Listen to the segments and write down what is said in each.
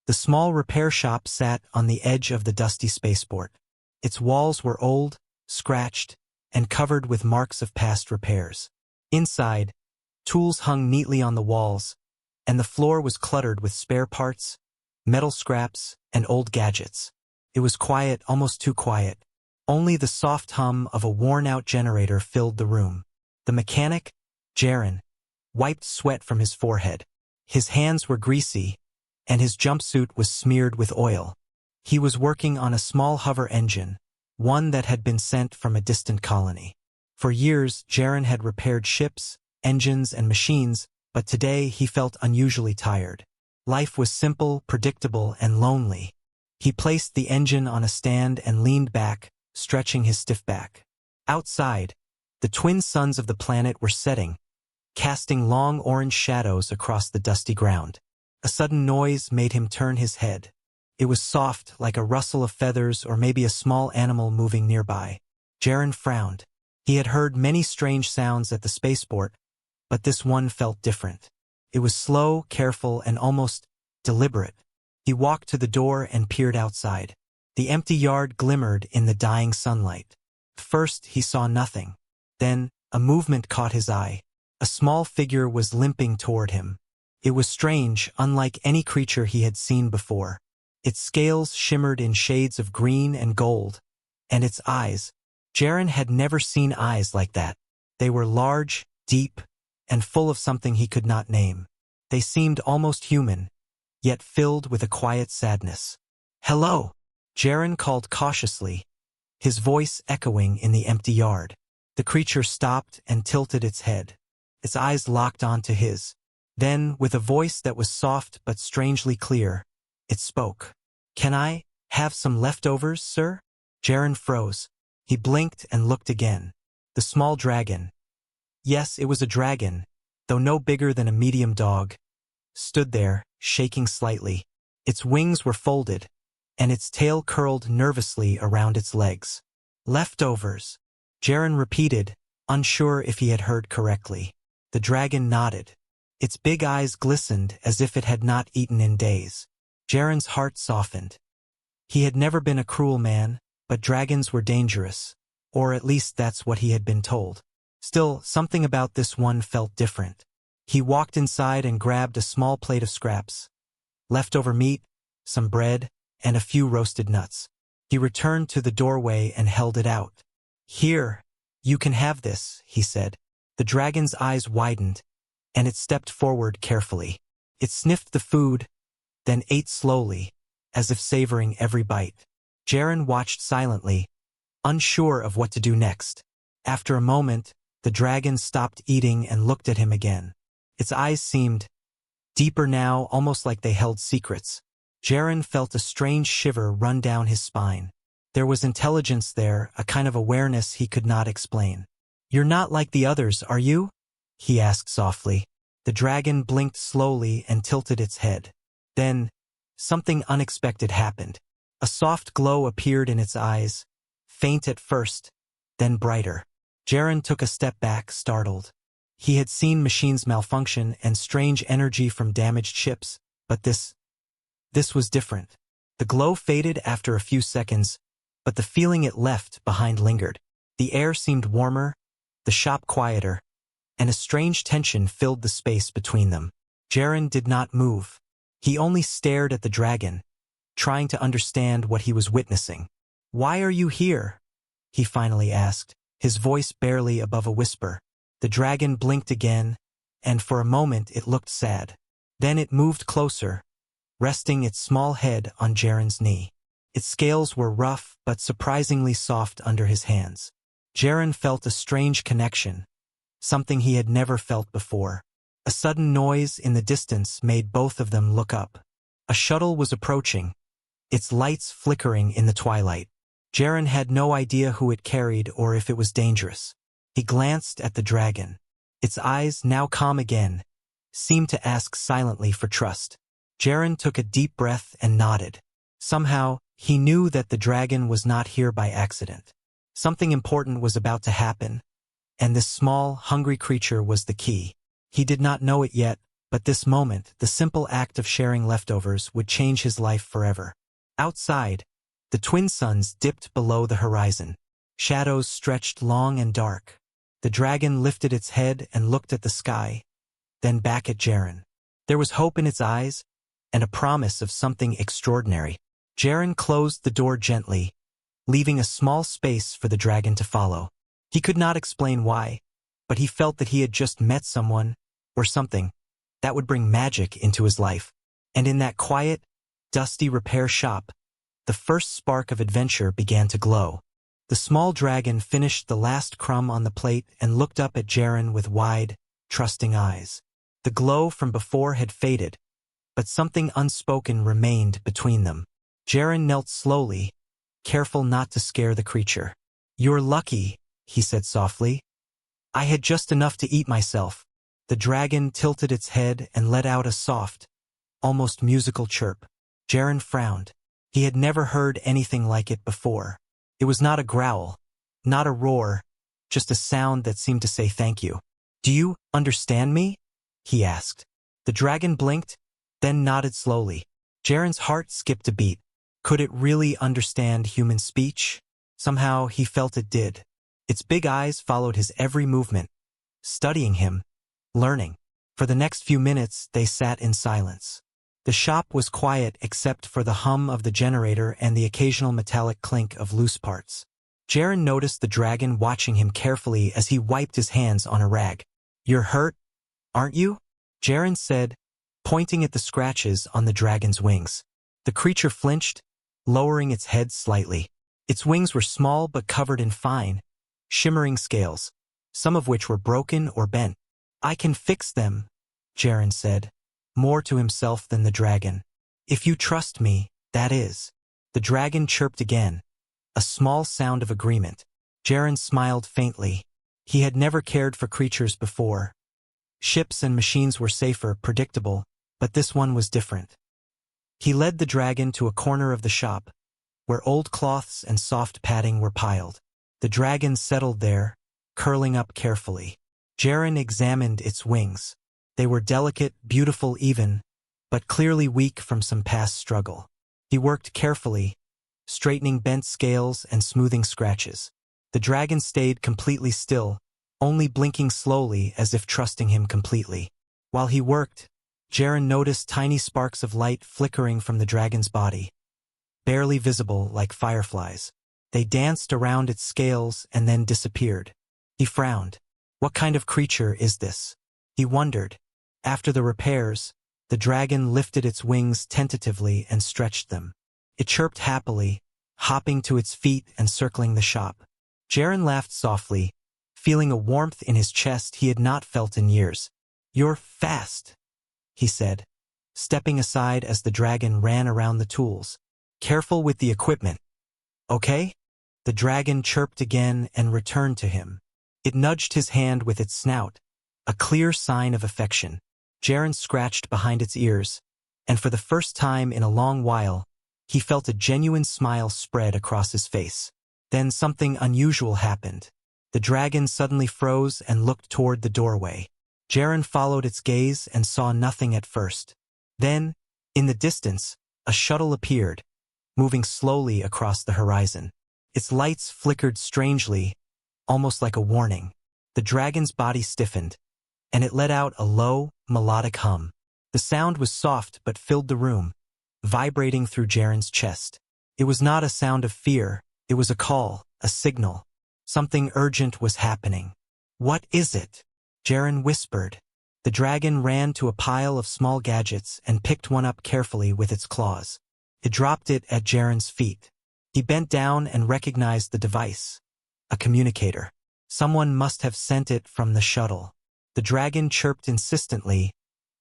The small repair shop sat on the edge of the dusty spaceport. Its walls were old, scratched, and covered with marks of past repairs. Inside, tools hung neatly on the walls, and the floor was cluttered with spare parts, metal scraps, and old gadgets. It was quiet, almost too quiet. Only the soft hum of a worn-out generator filled the room. The mechanic, Jaren, wiped sweat from his forehead. His hands were greasy, and his jumpsuit was smeared with oil. He was working on a small hover engine, one that had been sent from a distant colony. For years, Jaren had repaired ships, engines, and machines, but today he felt unusually tired. Life was simple, predictable, and lonely. He placed the engine on a stand and leaned back, stretching his stiff back. Outside, the twin suns of the planet were setting, casting long orange shadows across the dusty ground. A sudden noise made him turn his head. It was soft, like a rustle of feathers or maybe a small animal moving nearby. Jaren frowned. He had heard many strange sounds at the spaceport, but this one felt different. It was slow, careful, and almost deliberate. He walked to the door and peered outside. The empty yard glimmered in the dying sunlight. First, he saw nothing. Then, a movement caught his eye. A small figure was limping toward him. It was strange, unlike any creature he had seen before. Its scales shimmered in shades of green and gold, and its eyes, Jaren had never seen eyes like that. They were large, deep, and full of something he could not name. They seemed almost human, yet filled with a quiet sadness. "Hello," Jaren called cautiously, his voice echoing in the empty yard. The creature stopped and tilted its head. Its eyes locked onto his. Then, with a voice that was soft but strangely clear, it spoke. "Can I have some leftovers, sir?" Jaren froze. He blinked and looked again. The small dragon. Yes, it was a dragon, though no bigger than a medium dog, stood there, shaking slightly. Its wings were folded, and its tail curled nervously around its legs. "Leftovers," Jaren repeated, unsure if he had heard correctly. The dragon nodded. Its big eyes glistened as if it had not eaten in days. Jaren's heart softened. He had never been a cruel man, but dragons were dangerous, or at least that's what he had been told. Still, something about this one felt different. He walked inside and grabbed a small plate of scraps. Leftover meat, some bread, and a few roasted nuts. He returned to the doorway and held it out. "Here, you can have this," he said. The dragon's eyes widened, and it stepped forward carefully. It sniffed the food, then ate slowly, as if savoring every bite. Jaren watched silently, unsure of what to do next. After a moment, the dragon stopped eating and looked at him again. Its eyes seemed deeper now, almost like they held secrets. Jaren felt a strange shiver run down his spine. There was intelligence there, a kind of awareness he could not explain. "You're not like the others, are you?" he asked softly. The dragon blinked slowly and tilted its head. Then, something unexpected happened. A soft glow appeared in its eyes, faint at first, then brighter. Jaren took a step back, startled. He had seen machines malfunction and strange energy from damaged ships, but this was different. The glow faded after a few seconds, but the feeling it left behind lingered. The air seemed warmer, the shop quieter, and a strange tension filled the space between them. Jaren did not move. He only stared at the dragon, trying to understand what he was witnessing. "Why are you here?" he finally asked, his voice barely above a whisper. The dragon blinked again, and for a moment it looked sad. Then it moved closer, resting its small head on Jaren's knee. Its scales were rough but surprisingly soft under his hands. Jaren felt a strange connection, something he had never felt before. A sudden noise in the distance made both of them look up. A shuttle was approaching, its lights flickering in the twilight. Jaren had no idea who it carried or if it was dangerous. He glanced at the dragon. Its eyes, now calm again, seemed to ask silently for trust. Jaren took a deep breath and nodded. Somehow, he knew that the dragon was not here by accident. Something important was about to happen, and this small, hungry creature was the key. He did not know it yet, But this moment, the simple act of sharing leftovers, would change his life forever. Outside, the twin suns dipped below the horizon. Shadows stretched long and dark. The dragon lifted its head and looked at the sky, then back at Jaren. There was hope in its eyes, and a promise of something extraordinary. Jaren closed the door gently, leaving a small space for the dragon to follow. He could not explain why, but he felt that he had just met someone, or something, that would bring magic into his life. And in that quiet, dusty repair shop, the first spark of adventure began to glow. The small dragon finished the last crumb on the plate and looked up at Jaren with wide, trusting eyes. The glow from before had faded, but something unspoken remained between them. Jaren knelt slowly, careful not to scare the creature. "You're lucky," he said softly. "I had just enough to eat myself." The dragon tilted its head and let out a soft, almost musical chirp. Jaren frowned. He had never heard anything like it before. It was not a growl, not a roar, just a sound that seemed to say thank you. "Do you understand me?" he asked. The dragon blinked, then nodded slowly. Jaren's heart skipped a beat. Could it really understand human speech? Somehow he felt it did. Its big eyes followed his every movement, studying him, learning. For the next few minutes they sat in silence. The shop was quiet except for the hum of the generator and the occasional metallic clink of loose parts. Jaren noticed the dragon watching him carefully as he wiped his hands on a rag. "You're hurt, aren't you?" Jaren said, pointing at the scratches on the dragon's wings. The creature flinched, lowering its head slightly. Its wings were small but covered in fine, shimmering scales, some of which were broken or bent. "I can fix them," Jaren said, more to himself than the dragon. "If you trust me, that is." The dragon chirped again, a small sound of agreement. Jaren smiled faintly. He had never cared for creatures before. Ships and machines were safer, predictable, but this one was different. He led the dragon to a corner of the shop, where old cloths and soft padding were piled. The dragon settled there, curling up carefully. Jaren examined its wings. They were delicate, beautiful even, but clearly weak from some past struggle. He worked carefully, straightening bent scales and smoothing scratches. The dragon stayed completely still, only blinking slowly as if trusting him completely. While he worked, Jaren noticed tiny sparks of light flickering from the dragon's body, barely visible like fireflies. They danced around its scales and then disappeared. He frowned. What kind of creature is this? He wondered. After the repairs, the dragon lifted its wings tentatively and stretched them. It chirped happily, hopping to its feet and circling the shop. Jaren laughed softly, feeling a warmth in his chest he had not felt in years. "You're fast," he said, stepping aside as the dragon ran around the tools. "Careful with the equipment. Okay?" The dragon chirped again and returned to him. It nudged his hand with its snout, a clear sign of affection. Jaren scratched behind its ears, and for the first time in a long while, he felt a genuine smile spread across his face. Then something unusual happened. The dragon suddenly froze and looked toward the doorway. Jaren followed its gaze and saw nothing at first. Then, in the distance, a shuttle appeared, moving slowly across the horizon. Its lights flickered strangely, almost like a warning. The dragon's body stiffened, and it let out a low, melodic hum. The sound was soft but filled the room, vibrating through Jaren's chest. It was not a sound of fear, it was a call, a signal. Something urgent was happening. "What is it?" Jaren whispered. The dragon ran to a pile of small gadgets and picked one up carefully with its claws. It dropped it at Jaren's feet. He bent down and recognized the device. A communicator. Someone must have sent it from the shuttle. The dragon chirped insistently,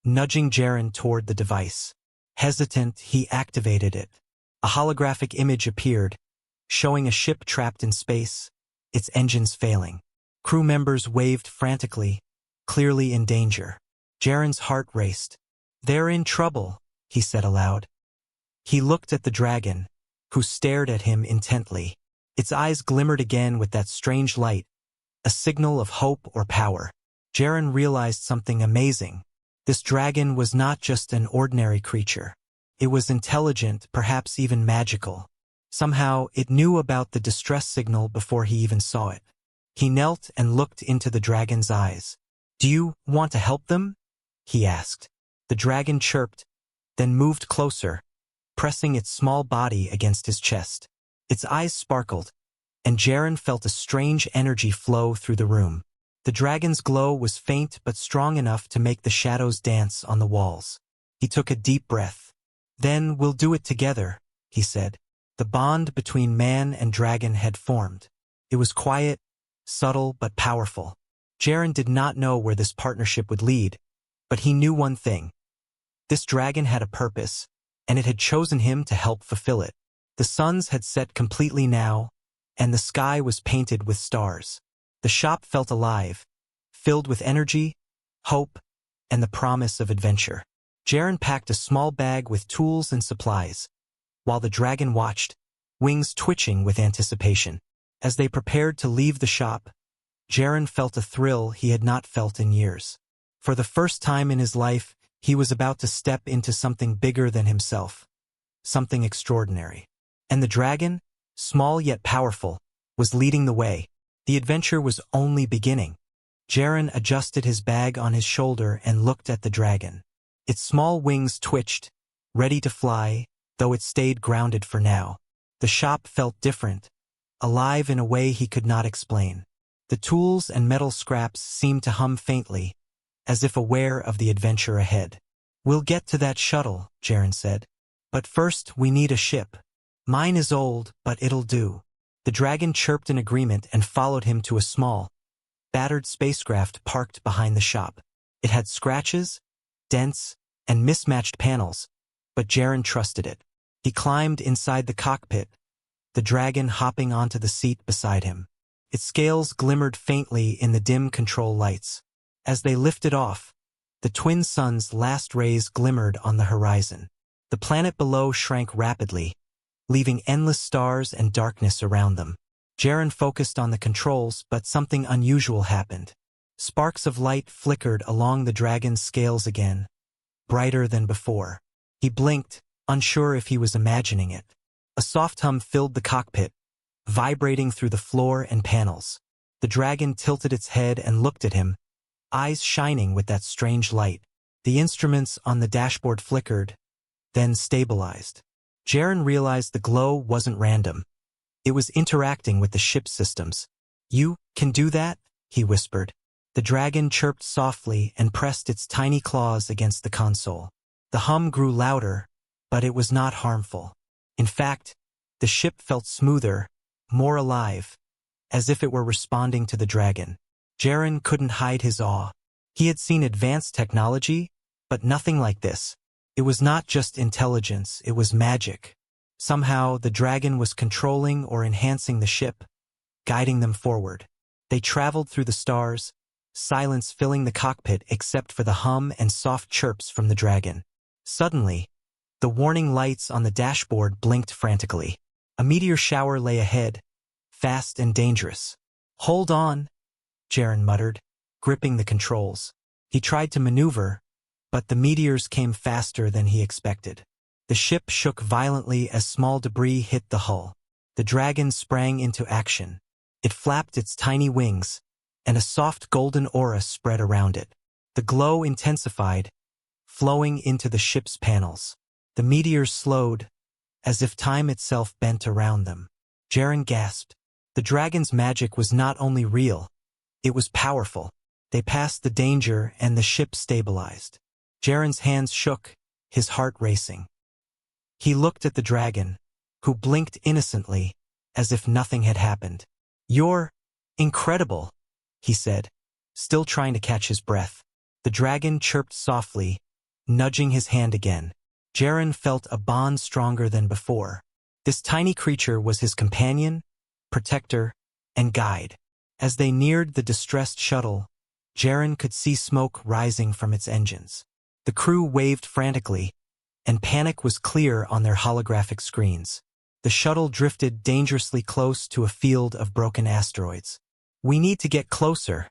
nudging Jaren toward the device. Hesitant, he activated it. A holographic image appeared, showing a ship trapped in space, its engines failing. Crew members waved frantically, clearly in danger. Jaren's heart raced. "They're in trouble," he said aloud. He looked at the dragon, who stared at him intently. Its eyes glimmered again with that strange light, a signal of hope or power. Jaren realized something amazing. This dragon was not just an ordinary creature. It was intelligent, perhaps even magical. Somehow, it knew about the distress signal before he even saw it. He knelt and looked into the dragon's eyes. "Do you want to help them?" he asked. The dragon chirped, then moved closer, pressing its small body against his chest. Its eyes sparkled, and Jaren felt a strange energy flow through the room. The dragon's glow was faint but strong enough to make the shadows dance on the walls. He took a deep breath. "Then we'll do it together," he said. The bond between man and dragon had formed. It was quiet, subtle, but powerful. Jaren did not know where this partnership would lead, but he knew one thing. This dragon had a purpose, and it had chosen him to help fulfill it. The suns had set completely now, and the sky was painted with stars. The shop felt alive, filled with energy, hope, and the promise of adventure. Jaren packed a small bag with tools and supplies, while the dragon watched, wings twitching with anticipation. As they prepared to leave the shop, Jaren felt a thrill he had not felt in years. For the first time in his life, he was about to step into something bigger than himself, something extraordinary. And the dragon, small yet powerful, was leading the way. The adventure was only beginning. Jaren adjusted his bag on his shoulder and looked at the dragon. Its small wings twitched, ready to fly, though it stayed grounded for now. The shop felt different, alive in a way he could not explain. The tools and metal scraps seemed to hum faintly, as if aware of the adventure ahead. "We'll get to that shuttle," Jaren said. "But first we need a ship. Mine is old, but it'll do." The dragon chirped in agreement and followed him to a small, battered spacecraft parked behind the shop. It had scratches, dents, and mismatched panels, but Jaren trusted it. He climbed inside the cockpit, the dragon hopping onto the seat beside him. Its scales glimmered faintly in the dim control lights. As they lifted off, the twin suns' last rays glimmered on the horizon. The planet below shrank rapidly, leaving endless stars and darkness around them. Jaren focused on the controls, but something unusual happened. Sparks of light flickered along the dragon's scales again, brighter than before. He blinked, unsure if he was imagining it. A soft hum filled the cockpit, vibrating through the floor and panels. The dragon tilted its head and looked at him, eyes shining with that strange light. The instruments on the dashboard flickered, then stabilized. Jaren realized the glow wasn't random. It was interacting with the ship's systems. "You can do that?" he whispered. The dragon chirped softly and pressed its tiny claws against the console. The hum grew louder, but it was not harmful. In fact, the ship felt smoother, more alive, as if it were responding to the dragon. Jaren couldn't hide his awe. He had seen advanced technology, but nothing like this. It was not just intelligence, it was magic. Somehow, the dragon was controlling or enhancing the ship, guiding them forward. They traveled through the stars, silence filling the cockpit except for the hum and soft chirps from the dragon. Suddenly, the warning lights on the dashboard blinked frantically. A meteor shower lay ahead, fast and dangerous. "Hold on," Jaren muttered, gripping the controls. He tried to maneuver, but the meteors came faster than he expected. The ship shook violently as small debris hit the hull. The dragon sprang into action. It flapped its tiny wings, and a soft golden aura spread around it. The glow intensified, flowing into the ship's panels. The meteors slowed, as if time itself bent around them. Jaren gasped. The dragon's magic was not only real, it was powerful. They passed the danger and the ship stabilized. Jaren's hands shook, his heart racing. He looked at the dragon, who blinked innocently, as if nothing had happened. "You're incredible," he said, still trying to catch his breath. The dragon chirped softly, nudging his hand again. Jaren felt a bond stronger than before. This tiny creature was his companion, protector, and guide. As they neared the distressed shuttle, Jaren could see smoke rising from its engines. The crew waved frantically, and panic was clear on their holographic screens. The shuttle drifted dangerously close to a field of broken asteroids. "We need to get closer,"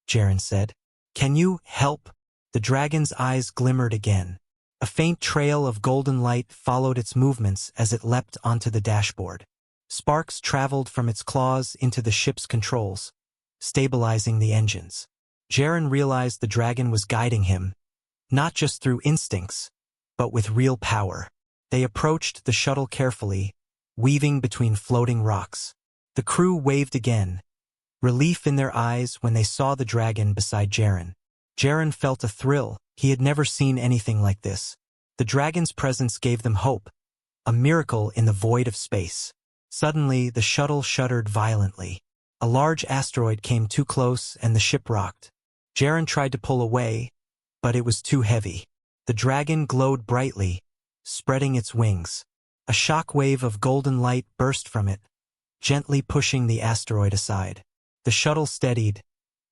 Jaren said. "Can you help?" The dragon's eyes glimmered again. A faint trail of golden light followed its movements as it leapt onto the dashboard. Sparks traveled from its claws into the ship's controls, stabilizing the engines. Jaren realized the dragon was guiding him, not just through instincts, but with real power. They approached the shuttle carefully, weaving between floating rocks. The crew waved again, relief in their eyes when they saw the dragon beside Jaren. Jaren felt a thrill. He had never seen anything like this. The dragon's presence gave them hope, a miracle in the void of space. Suddenly, the shuttle shuddered violently. A large asteroid came too close and the ship rocked. Jaren tried to pull away, but it was too heavy. The dragon glowed brightly, spreading its wings. A shock wave of golden light burst from it, gently pushing the asteroid aside. The shuttle steadied,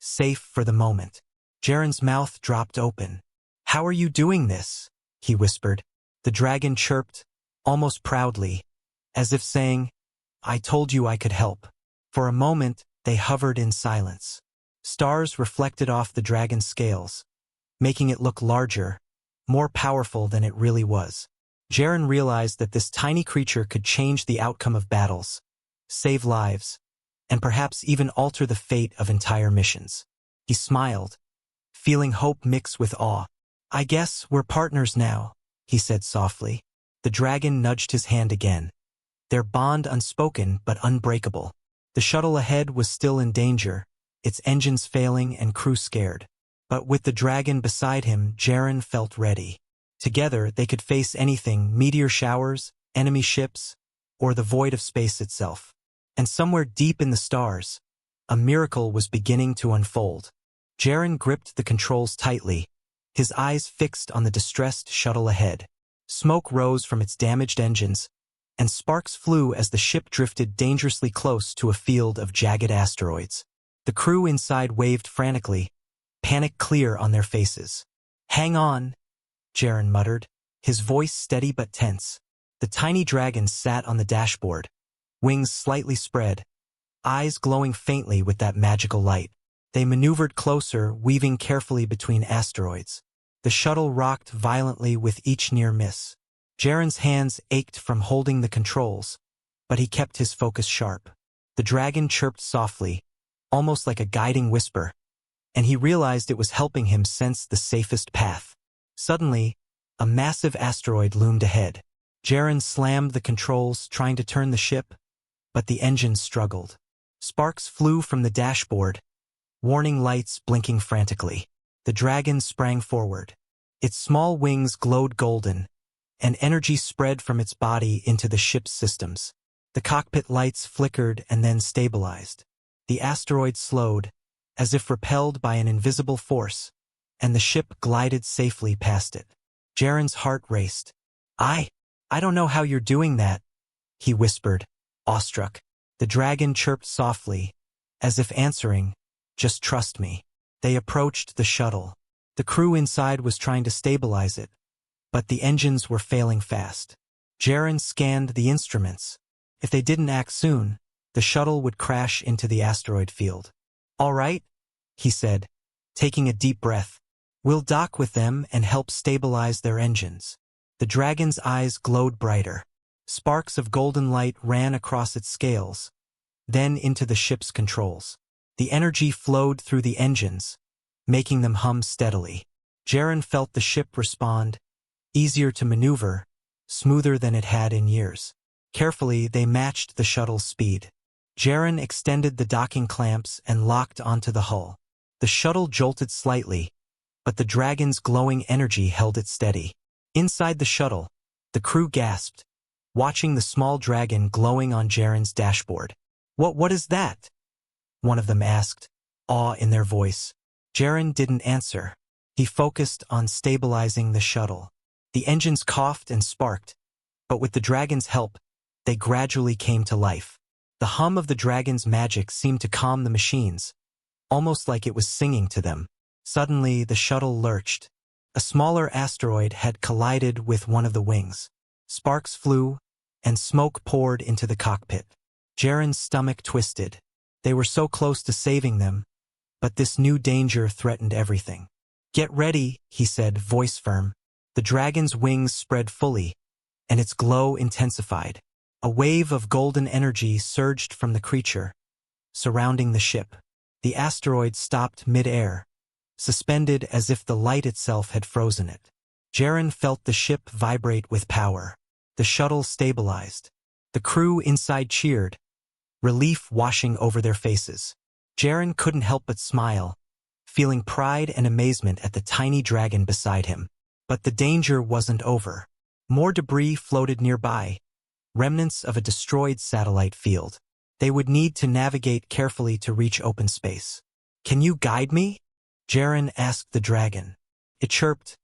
safe for the moment. Jaren's mouth dropped open. "How are you doing this?" he whispered. The dragon chirped, almost proudly, as if saying, "I told you I could help." For a moment, they hovered in silence. Stars reflected off the dragon's scales, making it look larger, more powerful than it really was. Jaren realized that this tiny creature could change the outcome of battles, save lives, and perhaps even alter the fate of entire missions. He smiled, feeling hope mix with awe. "I guess we're partners now," he said softly. The dragon nudged his hand again, their bond unspoken but unbreakable. The shuttle ahead was still in danger, its engines failing and crew scared. But with the dragon beside him, Jaren felt ready. Together, they could face anything: meteor showers, enemy ships, or the void of space itself. And somewhere deep in the stars, a miracle was beginning to unfold. Jaren gripped the controls tightly, his eyes fixed on the distressed shuttle ahead. Smoke rose from its damaged engines, and sparks flew as the ship drifted dangerously close to a field of jagged asteroids. The crew inside waved frantically, panic clear on their faces. "Hang on," Jaren muttered, his voice steady but tense. The tiny dragon sat on the dashboard, wings slightly spread, eyes glowing faintly with that magical light. They maneuvered closer, weaving carefully between asteroids. The shuttle rocked violently with each near miss. Jaren's hands ached from holding the controls, but he kept his focus sharp. The dragon chirped softly, almost like a guiding whisper, and he realized it was helping him sense the safest path. Suddenly, a massive asteroid loomed ahead. Jaren slammed the controls, trying to turn the ship, but the engines struggled. Sparks flew from the dashboard, warning lights blinking frantically. The dragon sprang forward. Its small wings glowed golden, and energy spread from its body into the ship's systems. The cockpit lights flickered and then stabilized. The asteroid slowed, as if repelled by an invisible force, and the ship glided safely past it. Jaren's heart raced. I don't know how you're doing that," he whispered, awestruck. The dragon chirped softly, as if answering, "Just trust me." They approached the shuttle. The crew inside was trying to stabilize it, but the engines were failing fast. Jaren scanned the instruments. If they didn't act soon, the shuttle would crash into the asteroid field. "All right," he said, taking a deep breath. "We'll dock with them and help stabilize their engines." The dragon's eyes glowed brighter. Sparks of golden light ran across its scales, then into the ship's controls. The energy flowed through the engines, making them hum steadily. Jaren felt the ship respond, easier to maneuver, smoother than it had in years. Carefully, they matched the shuttle's speed. Jaren extended the docking clamps and locked onto the hull. The shuttle jolted slightly, but the dragon's glowing energy held it steady. Inside the shuttle, the crew gasped, watching the small dragon glowing on Jaren's dashboard. What is that?" one of them asked, awe in their voice. Jaren didn't answer. He focused on stabilizing the shuttle. The engines coughed and sparked, but with the dragon's help, they gradually came to life. The hum of the dragon's magic seemed to calm the machines, almost like it was singing to them. Suddenly, the shuttle lurched. A smaller asteroid had collided with one of the wings. Sparks flew, and smoke poured into the cockpit. Jaren's stomach twisted. They were so close to saving them, but this new danger threatened everything. "Get ready," he said, voice firm. The dragon's wings spread fully, and its glow intensified. A wave of golden energy surged from the creature, surrounding the ship. The asteroid stopped mid-air, suspended as if the light itself had frozen it. Jaren felt the ship vibrate with power. The shuttle stabilized. The crew inside cheered, relief washing over their faces. Jaren couldn't help but smile, feeling pride and amazement at the tiny dragon beside him. But the danger wasn't over. More debris floated nearby, remnants of a destroyed satellite field. They would need to navigate carefully to reach open space. "Can you guide me?" Jaren asked the dragon. It chirped,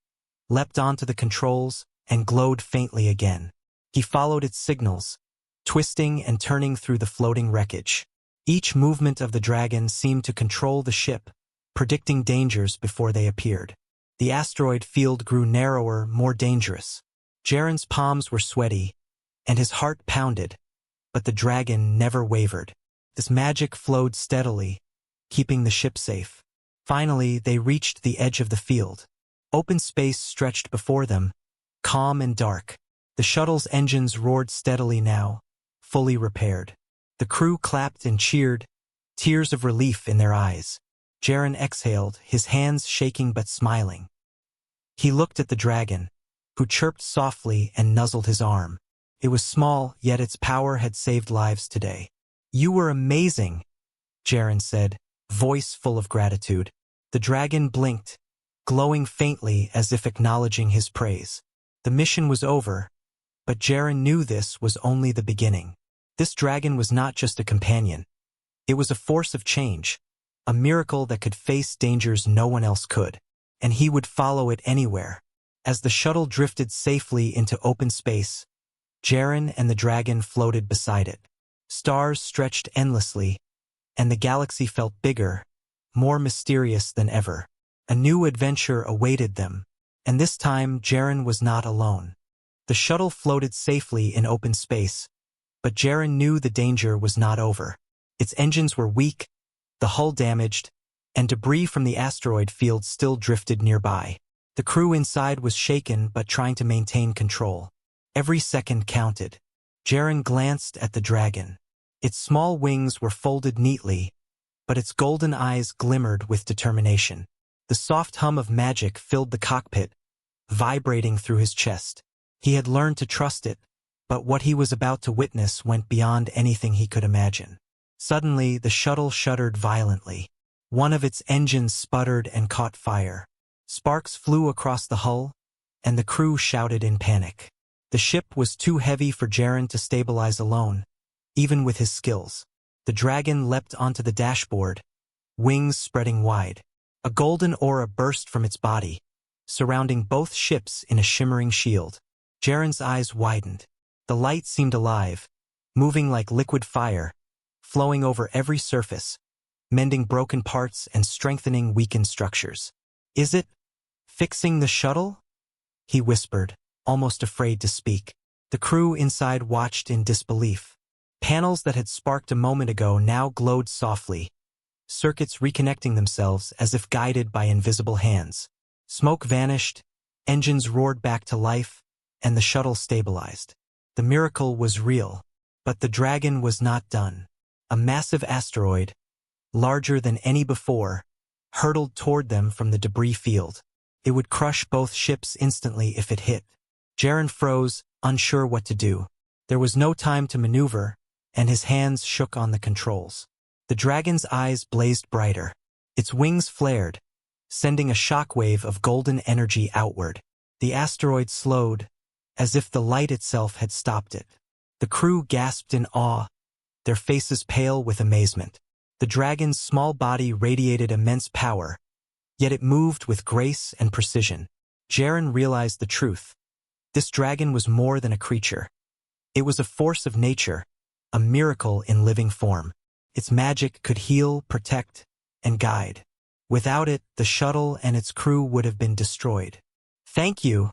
leapt onto the controls, and glowed faintly again. He followed its signals, twisting and turning through the floating wreckage. Each movement of the dragon seemed to control the ship, predicting dangers before they appeared. The asteroid field grew narrower, more dangerous. Jaren's palms were sweaty, and his heart pounded, but the dragon never wavered. This magic flowed steadily, keeping the ship safe. Finally, they reached the edge of the field. Open space stretched before them, calm and dark. The shuttle's engines roared steadily now, fully repaired. The crew clapped and cheered, tears of relief in their eyes. Jaren exhaled, his hands shaking but smiling. He looked at the dragon, who chirped softly and nuzzled his arm. It was small, yet its power had saved lives today. "You were amazing," Jaren said, voice full of gratitude. The dragon blinked, glowing faintly as if acknowledging his praise. The mission was over, but Jaren knew this was only the beginning. This dragon was not just a companion. It was a force of change, a miracle that could face dangers no one else could, and he would follow it anywhere. As the shuttle drifted safely into open space, Jaren and the dragon floated beside it. Stars stretched endlessly, and the galaxy felt bigger, more mysterious than ever. A new adventure awaited them, and this time Jaren was not alone. The shuttle floated safely in open space, but Jaren knew the danger was not over. Its engines were weak, the hull damaged, and debris from the asteroid field still drifted nearby. The crew inside was shaken but trying to maintain control. Every second counted. Jaren glanced at the dragon. Its small wings were folded neatly, but its golden eyes glimmered with determination. The soft hum of magic filled the cockpit, vibrating through his chest. He had learned to trust it, but what he was about to witness went beyond anything he could imagine. Suddenly, the shuttle shuddered violently. One of its engines sputtered and caught fire. Sparks flew across the hull, and the crew shouted in panic. The ship was too heavy for Jaren to stabilize alone, even with his skills. The dragon leapt onto the dashboard, wings spreading wide. A golden aura burst from its body, surrounding both ships in a shimmering shield. Jaren's eyes widened. The light seemed alive, moving like liquid fire, flowing over every surface, mending broken parts and strengthening weakened structures. "Is it fixing the shuttle?" he whispered, almost afraid to speak. The crew inside watched in disbelief. Panels that had sparked a moment ago now glowed softly, circuits reconnecting themselves as if guided by invisible hands. Smoke vanished, engines roared back to life, and the shuttle stabilized. The miracle was real, but the dragon was not done. A massive asteroid, larger than any before, hurtled toward them from the debris field. It would crush both ships instantly if it hit. Jaren froze, unsure what to do. There was no time to maneuver, and his hands shook on the controls. The dragon's eyes blazed brighter. Its wings flared, sending a shockwave of golden energy outward. The asteroid slowed, as if the light itself had stopped it. The crew gasped in awe, their faces pale with amazement. The dragon's small body radiated immense power, yet it moved with grace and precision. Jaren realized the truth. This dragon was more than a creature. It was a force of nature, a miracle in living form. Its magic could heal, protect, and guide. Without it, the shuttle and its crew would have been destroyed. "Thank you,"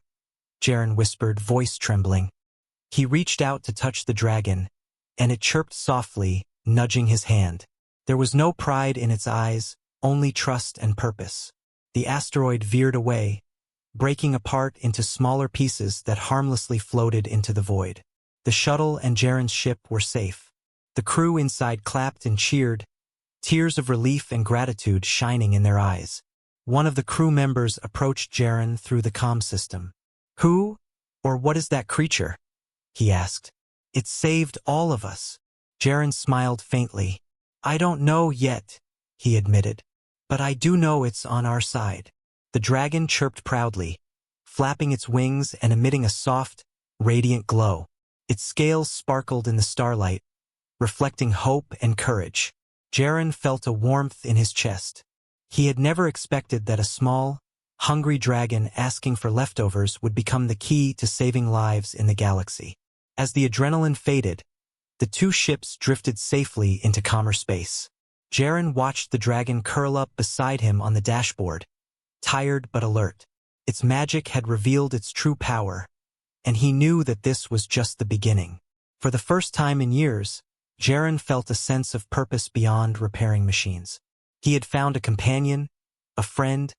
Jaren whispered, voice trembling. He reached out to touch the dragon, and it chirped softly, nudging his hand. There was no pride in its eyes, only trust and purpose. the asteroid veered away, breaking apart into smaller pieces that harmlessly floated into the void. The shuttle and Jaren's ship were safe. The crew inside clapped and cheered, tears of relief and gratitude shining in their eyes. One of the crew members approached Jaren through the comm system. "Who, or what is that creature?" he asked. "It saved all of us." Jaren smiled faintly. "I don't know yet," he admitted. "But I do know it's on our side." The dragon chirped proudly, flapping its wings and emitting a soft, radiant glow. Its scales sparkled in the starlight, reflecting hope and courage. Jaren felt a warmth in his chest. He had never expected that a small, hungry dragon asking for leftovers would become the key to saving lives in the galaxy. As the adrenaline faded, the two ships drifted safely into calmer space. Jaren watched the dragon curl up beside him on the dashboard, tired but alert. Its magic had revealed its true power, and he knew that this was just the beginning. For the first time in years, Jaren felt a sense of purpose beyond repairing machines. He had found a companion, a friend,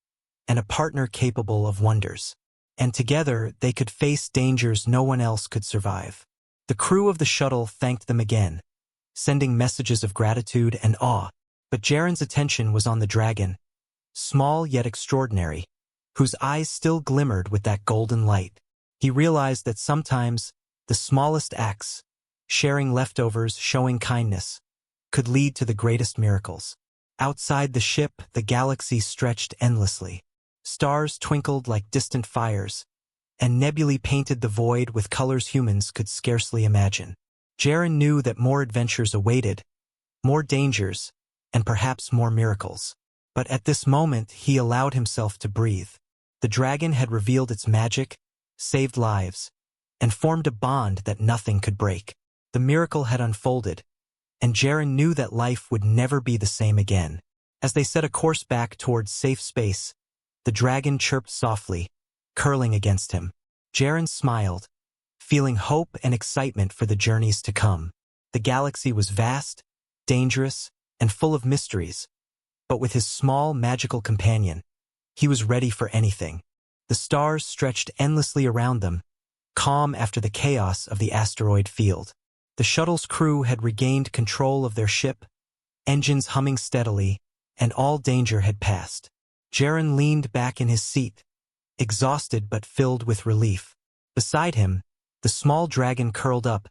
and a partner capable of wonders. And together they could face dangers no one else could survive. The crew of the shuttle thanked them again, sending messages of gratitude and awe. But Jaren's attention was on the dragon, small yet extraordinary, whose eyes still glimmered with that golden light. He realized that sometimes the smallest acts, sharing leftovers, showing kindness, could lead to the greatest miracles. Outside the ship, the galaxy stretched endlessly. Stars twinkled like distant fires, and nebulae painted the void with colors humans could scarcely imagine. Jaren knew that more adventures awaited, more dangers, and perhaps more miracles. But at this moment, he allowed himself to breathe. The dragon had revealed its magic, saved lives, and formed a bond that nothing could break. The miracle had unfolded, and Jaren knew that life would never be the same again. As they set a course back towards safe space, the dragon chirped softly, curling against him. Jaren smiled, feeling hope and excitement for the journeys to come. The galaxy was vast, dangerous, and full of mysteries, but with his small, magical companion, he was ready for anything. The stars stretched endlessly around them, calm after the chaos of the asteroid field. The shuttle's crew had regained control of their ship, engines humming steadily, and all danger had passed. Jaren leaned back in his seat, exhausted but filled with relief. Beside him, the small dragon curled up,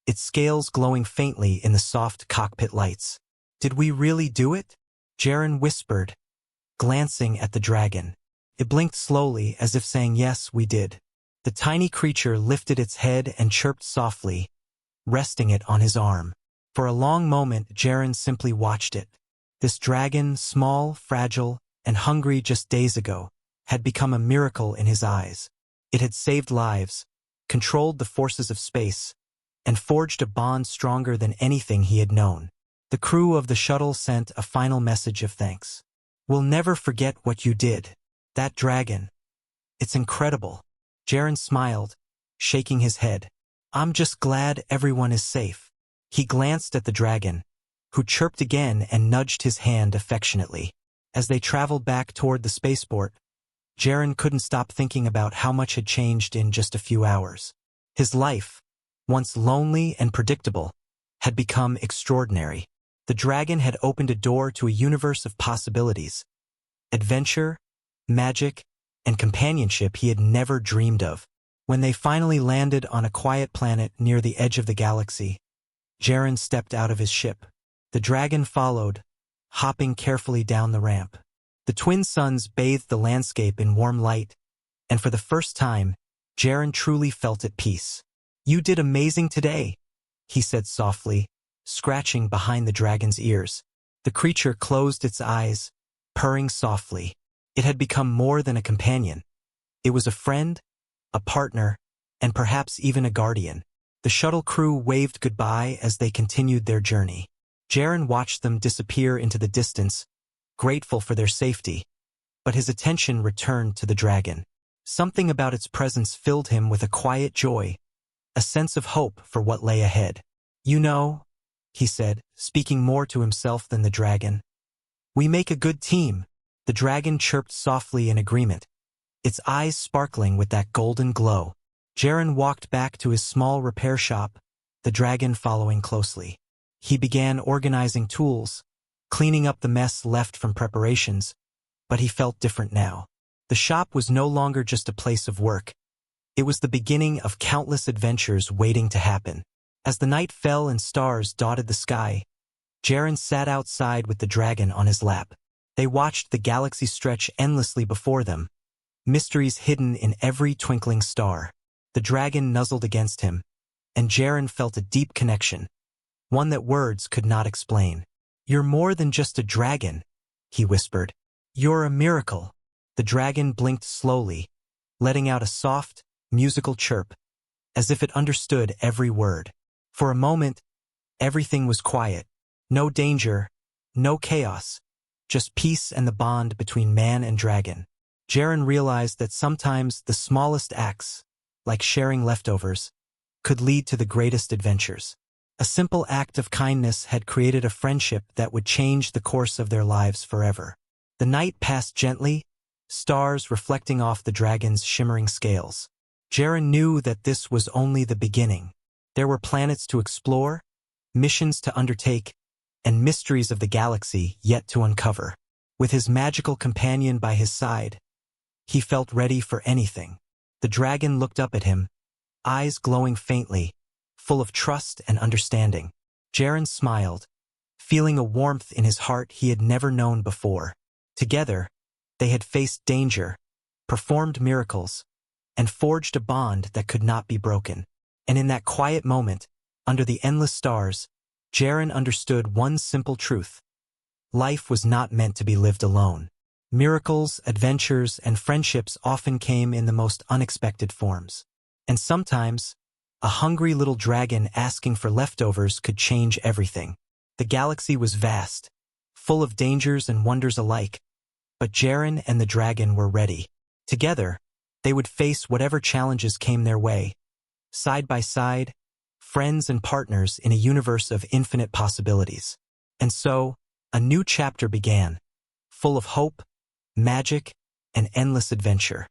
its scales glowing faintly in the soft cockpit lights. "Did we really do it?" Jaren whispered, glancing at the dragon. It blinked slowly as if saying, "Yes, we did." The tiny creature lifted its head and chirped softly, resting it on his arm. For a long moment, Jaren simply watched it. This dragon, small, fragile, and hungry just days ago, had become a miracle in his eyes. It had saved lives, controlled the forces of space, and forged a bond stronger than anything he had known. The crew of the shuttle sent a final message of thanks. "We'll never forget what you did. That dragon. It's incredible." Jaren smiled, shaking his head. "I'm just glad everyone is safe." He glanced at the dragon, who chirped again and nudged his hand affectionately. As they traveled back toward the spaceport, Jaren couldn't stop thinking about how much had changed in just a few hours. His life, once lonely and predictable, had become extraordinary. The dragon had opened a door to a universe of possibilities, adventure, magic, and companionship he had never dreamed of. When they finally landed on a quiet planet near the edge of the galaxy, Jaren stepped out of his ship. The dragon followed, hopping carefully down the ramp. The twin suns bathed the landscape in warm light, and for the first time, Jaren truly felt at peace. "You did amazing today," he said softly, scratching behind the dragon's ears. The creature closed its eyes, purring softly. It had become more than a companion. It was a friend, a partner, and perhaps even a guardian. The shuttle crew waved goodbye as they continued their journey. Jaren watched them disappear into the distance, grateful for their safety, but his attention returned to the dragon. Something about its presence filled him with a quiet joy, a sense of hope for what lay ahead. "You know," he said, speaking more to himself than the dragon, "we make a good team." The dragon chirped softly in agreement, its eyes sparkling with that golden glow. Jaren walked back to his small repair shop, the dragon following closely. He began organizing tools, cleaning up the mess left from preparations, but he felt different now. The shop was no longer just a place of work. It was the beginning of countless adventures waiting to happen. As the night fell and stars dotted the sky, Jaren sat outside with the dragon on his lap. They watched the galaxy stretch endlessly before them, mysteries hidden in every twinkling star. The dragon nuzzled against him, and Jaren felt a deep connection, one that words could not explain. "You're more than just a dragon," he whispered. "You're a miracle." The dragon blinked slowly, letting out a soft, musical chirp, as if it understood every word. For a moment, everything was quiet. No danger, no chaos, just peace and the bond between man and dragon. Jaren realized that sometimes the smallest acts, like sharing leftovers, could lead to the greatest adventures. A simple act of kindness had created a friendship that would change the course of their lives forever. The night passed gently, stars reflecting off the dragon's shimmering scales. Jaren knew that this was only the beginning. There were planets to explore, missions to undertake, and mysteries of the galaxy yet to uncover. With his magical companion by his side, he felt ready for anything. The dragon looked up at him, eyes glowing faintly, full of trust and understanding. Jaren smiled, feeling a warmth in his heart he had never known before. Together, they had faced danger, performed miracles, and forged a bond that could not be broken. And in that quiet moment, under the endless stars, Jaren understood one simple truth. Life was not meant to be lived alone. Miracles, adventures, and friendships often came in the most unexpected forms. And sometimes, a hungry little dragon asking for leftovers could change everything. The galaxy was vast, full of dangers and wonders alike, but Jaren and the dragon were ready. Together, they would face whatever challenges came their way. Side by side, friends and partners in a universe of infinite possibilities. And so, a new chapter began, full of hope, magic, and endless adventure.